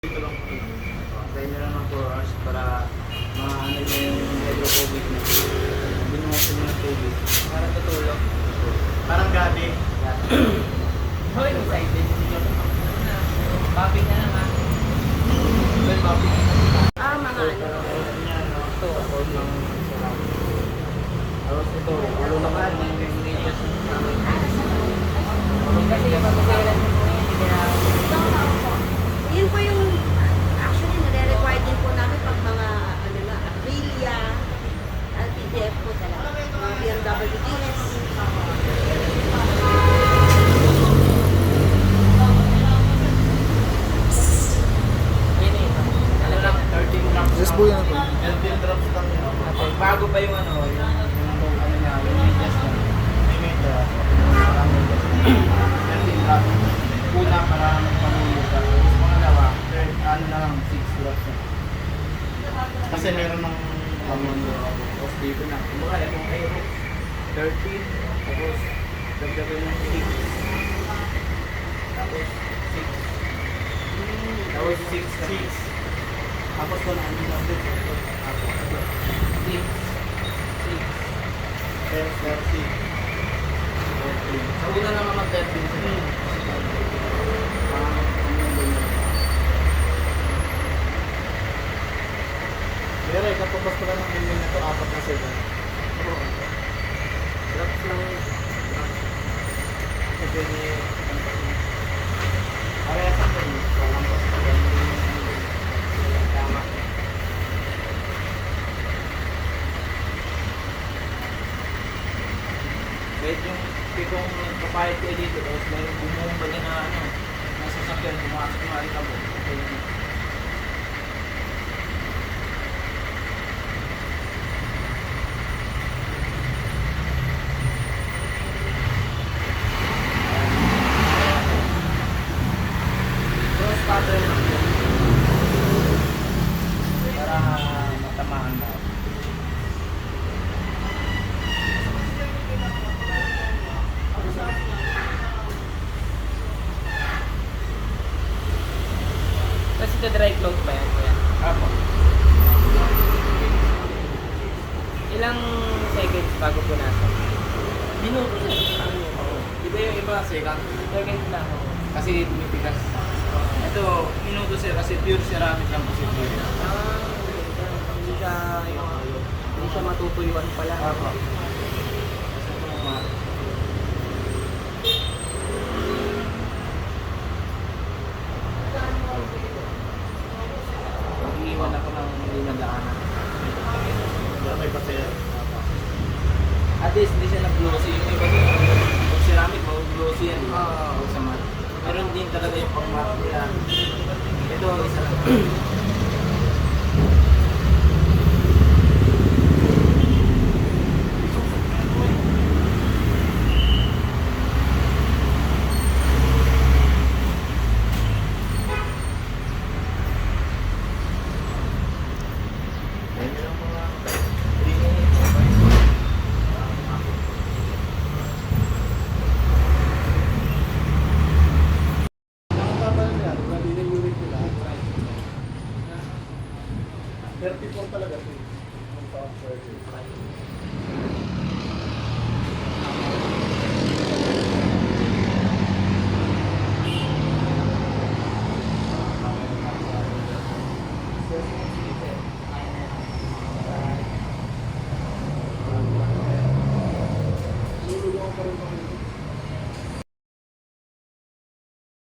Dito lang po. Tayo nyo lang ng 4 hours para maano nyo yung hydrophobic na. Binuhasin nyo ng tubig. Parang tutulog. Parang gabi. Hoy, excited. Popping na naman. Well, popping. Mga ano. Ito, afford ng sarap. Tapos ito, ulo naman ng ingredients namin. Kasi yung pagkakalan mo po yun, hindi na... Yun po yung actually nare-require din po namin pag mga ano na, Aprilia, LPDF po talaga. Mga BMW DS. Yun eh. Ano lang, 13 drops. Yes po yan po. 13 drops lang yun. okay. Bago pa yung ano, yung... Yung ano niya, yung medyas na. May medyas. Parang medyas. 13 drops. Una para magpamulog ka. Tapos pangalawa, third, ano na lang, 6 drops na. Kasi meron ng tapos dito na. Kumbaga, yung kayo, 13, tapos dagdagan ng 6. Tapos 6. Tapos 6. Tapos wala ano lang din. 6. 6. Pero 30. 13. Sa una naman mag-13 sila. Pero kapag ko lang ng email na ito, 4 na sila. Drops lang. Kasi pwede parehas ang pwede. Walang basta ganun. Tama. Kahit yung pitong kapahit ko dito, tapos may bumumba din na ano, nasa sakyan, pumasok na rin ako. Cross pattern lang yun. Para matamaan mo. Kasi dry close ba yan? Kuya? Apo. Ilang seconds bago punasan? Minuto siya. Di ba yung iba second? Seconds lang. Kasi tumipigas. Ito, minuto siya kasi pure ceramic lang po siya. Hindi siya matutuyuan pala. Apo. Kasi ito naman. Mag-iwan ako ng hindi nadaanan. May pasaya. At least hindi siya nag-glossy. Yung iba din, yung ceramic, mag-glossy yan. Oo. Sa mat. Meron din talaga yung pang-mat nila. Ito, isa lang. Lululungan pa rin ako.